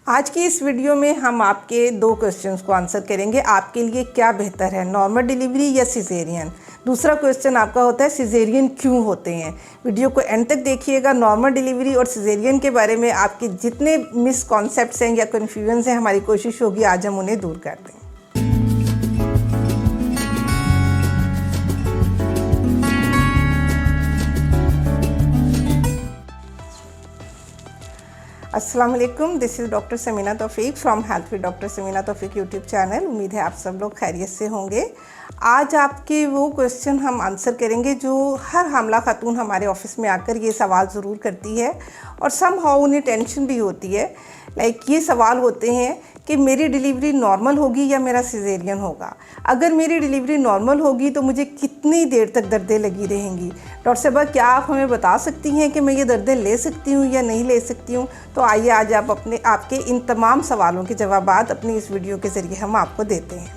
आज की इस वीडियो में हम आपके दो क्वेश्चंस को आंसर करेंगे। आपके लिए क्या बेहतर है, नॉर्मल डिलीवरी या सिजेरियन। दूसरा क्वेश्चन आपका होता है सिजेरियन क्यों होते हैं। वीडियो को एंड तक देखिएगा। नॉर्मल डिलीवरी और सिजेरियन के बारे में आपके जितने मिसकॉन्सेप्ट्स हैं या कन्फ्यूजन्स हैं, हमारी कोशिश होगी आज हम उन्हें दूर कर दें। अस्सलाम वालेकुम, this is doctor Samina Taufiq from health with doctor Samina Taufiq YouTube channel. उम्मीद है आप सब लोग खैरियत से होंगे। आज आपके वो क्वेश्चन हम आंसर करेंगे जो हर हामला खातून हमारे ऑफिस में आकर ये सवाल ज़रूर करती है और सम हाउ उन्हें टेंशन भी होती है। ये सवाल होते हैं कि मेरी डिलीवरी नॉर्मल होगी या मेरा सिजेरियन होगा। अगर मेरी डिलीवरी नॉर्मल होगी तो मुझे कितनी देर तक दर्दें लगी रहेंगी। डॉक्टर साहबा, क्या आप हमें बता सकती हैं कि मैं ये दर्दें ले सकती हूँ या नहीं ले सकती हूँ? तो आइए आज आप आपके इन तमाम सवालों के जवाबात अपनी इस वीडियो के ज़रिए हम आपको देते हैं।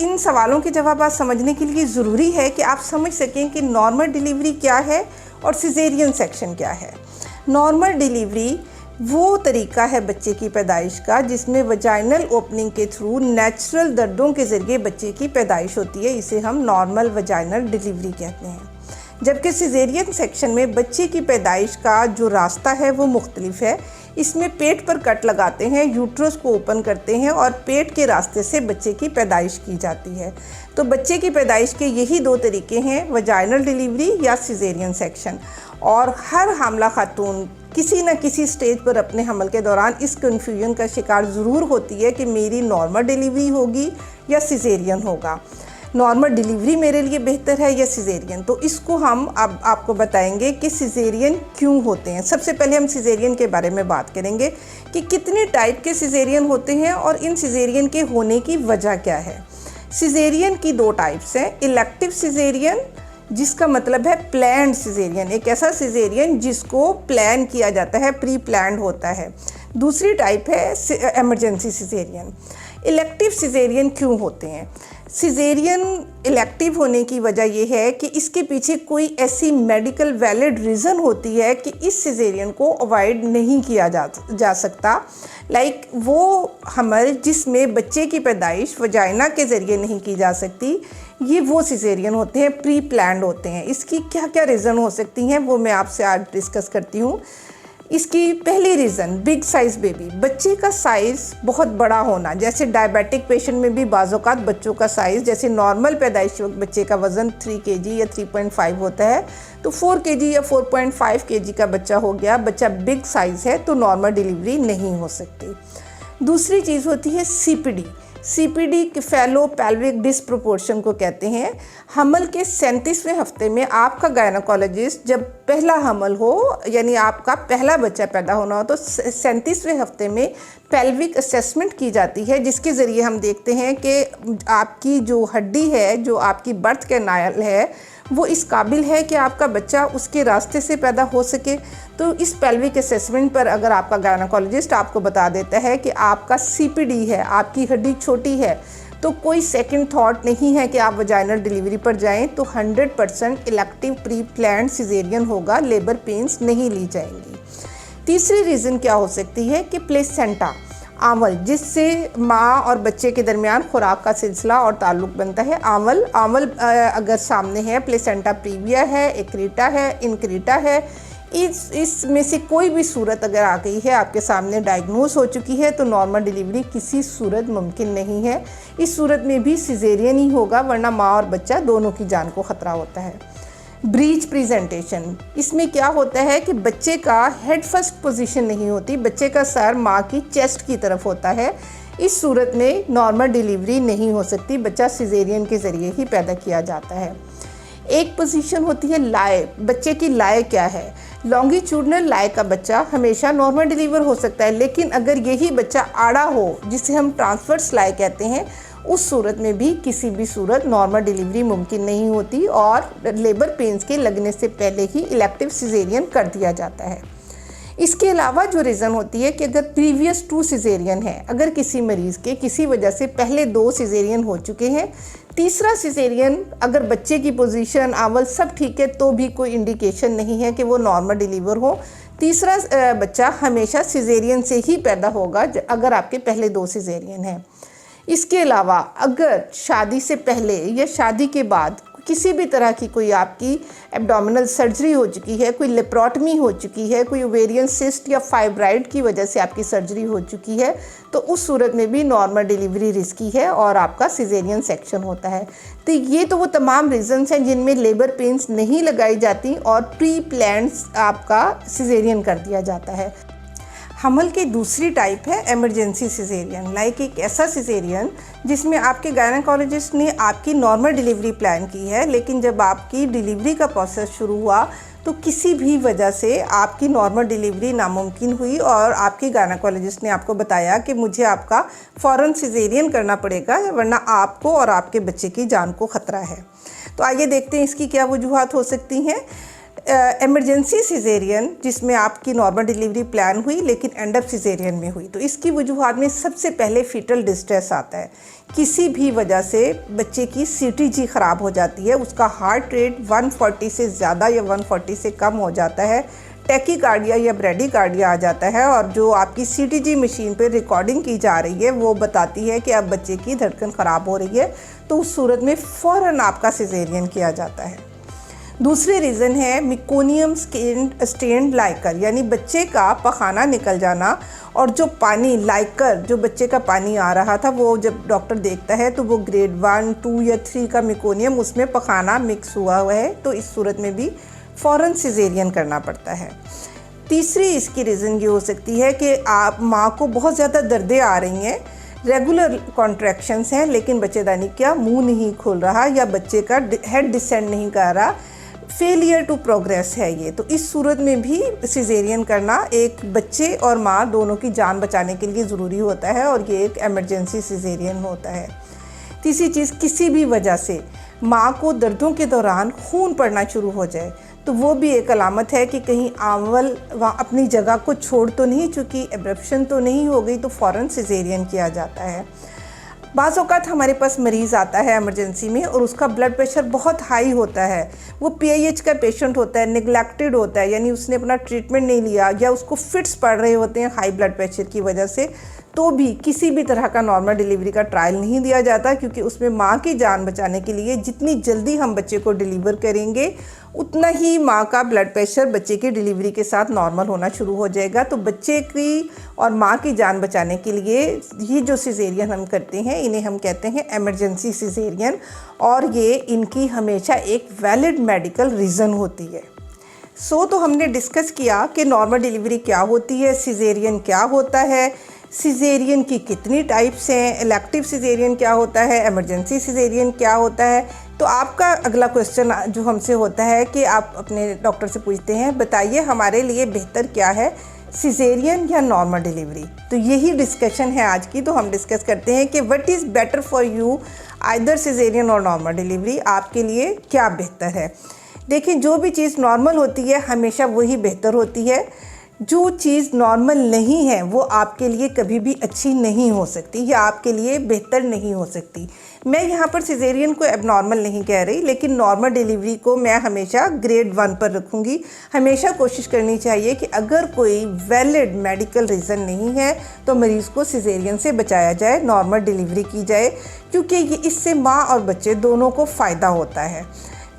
इन सवालों के जवाबात समझने के लिए ज़रूरी है कि आप समझ सकें कि नॉर्मल डिलीवरी क्या है और सिजेरियन सेक्शन क्या है। नॉर्मल डिलीवरी वो तरीका है बच्चे की पैदाइश का जिसमें वजाइनल ओपनिंग के थ्रू नेचुरल दर्दों के ज़रिए बच्चे की पैदाइश होती है। इसे हम नॉर्मल वजाइनल डिलीवरी कहते हैं। जबकि सिजेरियन सेक्शन में बच्चे की पैदाइश का जो रास्ता है वो मुख्तलिफ है। इसमें पेट पर कट लगाते हैं, यूट्रस को ओपन करते हैं और पेट के रास्ते से बच्चे की पैदाइश की जाती है। तो बच्चे की पैदाइश के यही दो तरीके हैं, वजाइनल डिलीवरी या सिजेरियन सेक्शन। और हर हामला खातून किसी न किसी स्टेज पर अपने हमल के दौरान इस कन्फ्यूजन का शिकार ज़रूर होती है कि मेरी नॉर्मल डिलीवरी होगी या सिजेरियन होगा, नॉर्मल डिलीवरी मेरे लिए बेहतर है या सिजेरियन। तो इसको हम अब आपको बताएंगे कि सिजेरियन क्यों होते हैं। सबसे पहले हम सिजेरियन के बारे में बात करेंगे कि कितने टाइप के सिजेरियन होते हैं और इन सिजेरियन के होने की वजह क्या है। सिजेरियन की दो टाइप्स हैं, इलेक्टिव सिजेरियन जिसका मतलब है प्लान्ड सिजेरियन, एक ऐसा सिजेरियन जिसको प्लान किया जाता है, प्री प्लान्ड होता है। दूसरी टाइप है इमरजेंसी सिजेरियन। इलेक्टिव सिजेरियन क्यों होते हैं? सिजेरियन इलेक्टिव होने की वजह यह है कि इसके पीछे कोई ऐसी मेडिकल वैलिड रीज़न होती है कि इस सिजेरियन को अवॉइड नहीं किया जा सकता। वो हमल जिसमें बच्चे की पैदाइश वजाइना के ज़रिए नहीं की जा सकती, ये वो सिजेरियन होते हैं, प्री प्लान्ड होते हैं। इसकी क्या क्या रीज़न हो सकती हैं वो मैं आपसे आज डिस्कस करती हूँ। इसकी पहली रीज़न, बिग साइज़ बेबी, बच्चे का साइज़ बहुत बड़ा होना। जैसे डायबिटिक पेशेंट में भी बाज़ौक़ात बच्चों का साइज़, जैसे नॉर्मल पैदाइशी वक्त बच्चे का वज़न 3 kg या 3.5 होता है, तो 4 kg या 4.5 kg का बच्चा हो गया, बच्चा बिग साइज़ है तो नॉर्मल डिलीवरी नहीं हो सकती। दूसरी चीज़ होती है सीपीडी फेलो पेल्विक डिस्प्रोपोर्शन को कहते हैं। हमल के 37वें हफ्ते में आपका गायनाकोलॉजिस्ट जब पहला हमल हो यानी आपका पहला बच्चा पैदा होना हो तो 37वें हफ्ते में पेल्विक असेसमेंट की जाती है, जिसके ज़रिए हम देखते हैं कि आपकी जो हड्डी है, जो आपकी बर्थ कैनाल है, वो इस काबिल है कि आपका बच्चा उसके रास्ते से पैदा हो सके। तो इस पेल्विक असेसमेंट पर अगर आपका गायनाकोलॉजिस्ट आपको बता देता है कि आपका सीपीडी है, आपकी हड्डी छोटी है, तो कोई सेकंड थॉट नहीं है कि आप वजाइनल डिलीवरी पर जाएं, तो 100% इलेक्टिव प्री प्लान्ड सिजेरियन होगा, लेबर पेन्स नहीं ली जाएंगी। तीसरी रीज़न क्या हो सकती है कि प्लेसेंटा, आंवल, जिससे माँ और बच्चे के दरमियान खुराक का सिलसिला और ताल्लुक़ बनता है। आंवल अगर सामने है, प्लेसेंटा प्रीविया है, एक्रीटा है, इनक्रीटा है, इसमें से कोई भी सूरत अगर आ गई है, आपके सामने डायग्नोस हो चुकी है, तो नॉर्मल डिलीवरी किसी सूरत मुमकिन नहीं है। इस सूरत में भी सिजेरियन ही होगा, वरना माँ और बच्चा दोनों की जान को ख़तरा होता है। ब्रीच प्रेजेंटेशन, इसमें क्या होता है कि बच्चे का हेड फर्स्ट पोजीशन नहीं होती, बच्चे का सर माँ की चेस्ट की तरफ होता है। इस सूरत में नॉर्मल डिलीवरी नहीं हो सकती, बच्चा सिजेरियन के ज़रिए ही पैदा किया जाता है। एक पोजीशन होती है लाए, बच्चे की लाए क्या है? लॉन्गिट्यूडनल लाए का बच्चा हमेशा नॉर्मल डिलीवर हो सकता है, लेकिन अगर यही बच्चा आड़ा हो, जिसे हम ट्रांसवर्स लाए कहते हैं, उस सूरत में भी किसी भी सूरत नॉर्मल डिलीवरी मुमकिन नहीं होती और लेबर पेन्स के लगने से पहले ही इलेक्टिव सिजेरियन कर दिया जाता है। इसके अलावा जो रीज़न होती है कि अगर प्रीवियस 2 सिजेरियन है, अगर किसी मरीज़ के किसी वजह से पहले 2 सिजेरियन हो चुके हैं, तीसरा सिजेरियन अगर बच्चे की पोजीशन, आंवल सब ठीक है, तो भी कोई इंडिकेशन नहीं है कि वो नॉर्मल डिलीवर हो। तीसरा बच्चा हमेशा सिजेरियन से ही पैदा होगा अगर आपके पहले 2 सिजेरियन हैं। इसके अलावा अगर शादी से पहले या शादी के बाद किसी भी तरह की कोई आपकी एब्डोमिनल सर्जरी हो चुकी है, कोई लेप्रोटमी हो चुकी है, कोई ओवेरियन सिस्ट या फाइब्राइड की वजह से आपकी सर्जरी हो चुकी है, तो उस सूरत में भी नॉर्मल डिलीवरी रिस्की है और आपका सिजेरियन सेक्शन होता है। तो ये तो वो तमाम रीजंस हैं जिनमें लेबर पेन्स नहीं लगाई जाती और प्री प्लान्ड आपका सिजेरियन कर दिया जाता है। हमल की दूसरी टाइप है इमरजेंसी सिजेरियन, लाइक एक ऐसा सिजेरियन जिसमें आपके गायनेकोलॉजिस्ट ने आपकी नॉर्मल डिलीवरी प्लान की है, लेकिन जब आपकी डिलीवरी का प्रोसेस शुरू हुआ तो किसी भी वजह से आपकी नॉर्मल डिलीवरी नामुमकिन हुई और आपके गायनेकोलॉजिस्ट ने आपको बताया कि मुझे आपका फ़ौरन सिजेरियन करना पड़ेगा वरना आपको और आपके बच्चे की जान को ख़तरा है। तो आइए देखते हैं इसकी क्या वजूहात हो सकती हैं। इमरजेंसी सिजेरियन जिसमें आपकी नॉर्मल डिलीवरी प्लान हुई लेकिन एंड अप सिजेरियन में हुई, तो इसकी वजूहात में सबसे पहले फीटल डिस्ट्रेस आता है। किसी भी वजह से बच्चे की सीटीजी ख़राब हो जाती है, उसका हार्ट रेट 140 से ज़्यादा या 140 से कम हो जाता है, टैकीकार्डिया या ब्रेडीकार्डिया आ जाता है और जो आपकी सीटीजी मशीन पर रिकॉर्डिंग की जा रही है वो बताती है कि अब बच्चे की धड़कन ख़राब हो रही है, तो उस सूरत में फ़ौरन आपका सिजेरियन किया जाता है। दूसरी रीज़न है मिकोनियम स्टेन्ड लाइकर, यानी बच्चे का पखाना निकल जाना और जो पानी लाइकर जो बच्चे का पानी आ रहा था वो जब डॉक्टर देखता है तो वो ग्रेड 1, 2 या 3 का मिकोनियम उसमें पखाना मिक्स हुआ है, तो इस सूरत में भी फ़ौरन सिजेरियन करना पड़ता है। तीसरी इसकी रीज़न ये हो सकती है कि आप माँ को बहुत ज़्यादा दर्दें आ रही हैं, रेगुलर कॉन्ट्रैक्शंस हैं लेकिन बच्चेदानी का मुंह नहीं खोल रहा या बच्चे का हेड डिसेंड नहीं कर रहा, फेलियर टू प्रोग्रेस है ये, तो इस सूरत में भी सिजेरियन करना एक बच्चे और माँ दोनों की जान बचाने के लिए ज़रूरी होता है और ये एक इमरजेंसी सिजेरियन होता है। तीसरी चीज़, किसी भी वजह से माँ को दर्दों के दौरान खून पड़ना शुरू हो जाए तो वो भी एक अलामत है कि कहीं आंवल वहाँ अपनी जगह को छोड़ तो नहीं चुकी, एब्रप्शन तो नहीं हो गई, तो फ़ौरन सिजेरियन किया जाता है। बाज़ औक़ात हमारे पास मरीज़ आता है इमरजेंसी में और उसका ब्लड प्रेशर बहुत हाई होता है, वो PIH का पेशेंट होता है, निगलेक्टेड होता है, यानी उसने अपना ट्रीटमेंट नहीं लिया या उसको फिट्स पड़ रहे होते हैं हाई ब्लड प्रेशर की वजह से, तो भी किसी भी तरह का नॉर्मल डिलीवरी का ट्रायल नहीं दिया जाता क्योंकि उसमें माँ की जान बचाने के लिए जितनी जल्दी हम बच्चे को डिलीवर करेंगे उतना ही माँ का ब्लड प्रेशर बच्चे की डिलीवरी के साथ नॉर्मल होना शुरू हो जाएगा। तो बच्चे की और माँ की जान बचाने के लिए ये जो सिजेरियन हम करते हैं इन्हें हम कहते हैं इमरजेंसी सिजेरियन और ये इनकी हमेशा एक वैलिड मेडिकल रीज़न होती है। तो हमने डिस्कस किया कि नॉर्मल डिलीवरी क्या होती है, सिजेरियन क्या होता है, सिजेरियन की कितनी टाइप्स हैं, इलेक्टिव सिजेरियन क्या होता है, इमरजेंसी सिजेरियन क्या होता है। तो आपका अगला क्वेश्चन जो हमसे होता है कि आप अपने डॉक्टर से पूछते हैं बताइए हमारे लिए बेहतर क्या है, सिजेरियन या नॉर्मल डिलीवरी। तो यही डिस्कशन है आज की। तो हम डिस्कस करते हैं कि what is better for you, either caesarean और नॉर्मल डिलीवरी, आपके लिए क्या बेहतर है। देखिए, जो भी चीज़ नॉर्मल होती है हमेशा वही बेहतर होती है, जो चीज़ नॉर्मल नहीं है वो आपके लिए कभी भी अच्छी नहीं हो सकती या आपके लिए बेहतर नहीं हो सकती। मैं यहाँ पर सिजेरियन को एबनॉर्मल नहीं कह रही, लेकिन नॉर्मल डिलीवरी को मैं हमेशा ग्रेड 1 पर रखूँगी। हमेशा कोशिश करनी चाहिए कि अगर कोई वैलिड मेडिकल रीज़न नहीं है तो मरीज़ को सिजेरियन से बचाया जाए, नॉर्मल डिलीवरी की जाए, क्योंकि ये इससे माँ और बच्चे दोनों को फ़ायदा होता है।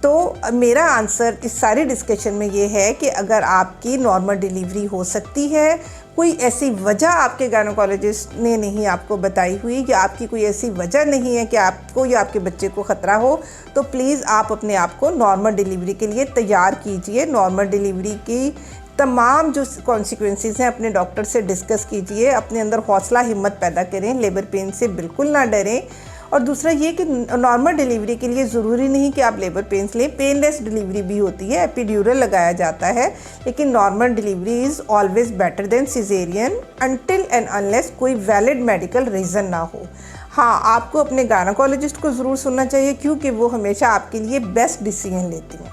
तो मेरा आंसर इस सारी डिस्कशन में ये है कि अगर आपकी नॉर्मल डिलीवरी हो सकती है, कोई ऐसी वजह आपके गायनेकोलॉजिस्ट ने नहीं आपको बताई हुई या आपकी कोई ऐसी वजह नहीं है कि आपको या आपके बच्चे को ख़तरा हो, तो प्लीज़ आप अपने आप को नॉर्मल डिलीवरी के लिए तैयार कीजिए। नॉर्मल डिलीवरी की तमाम जो कॉन्सिक्वेंसेस हैं अपने डॉक्टर से डिस्कस कीजिए, अपने अंदर हौसला हिम्मत पैदा करें, लेबर पेन से बिल्कुल ना डरें। और दूसरा ये कि नॉर्मल डिलीवरी के लिए ज़रूरी नहीं कि आप लेबर पेन्स लें, पेनलेस डिलीवरी भी होती है, एपिड्यूरल लगाया जाता है, लेकिन normal delivery is always better than caesarean until and unless कोई वैलिड मेडिकल रीज़न ना हो। हाँ, आपको अपने गायनेकोलॉजिस्ट को ज़रूर सुनना चाहिए क्योंकि वो हमेशा आपके लिए बेस्ट डिसीजन लेती हैं।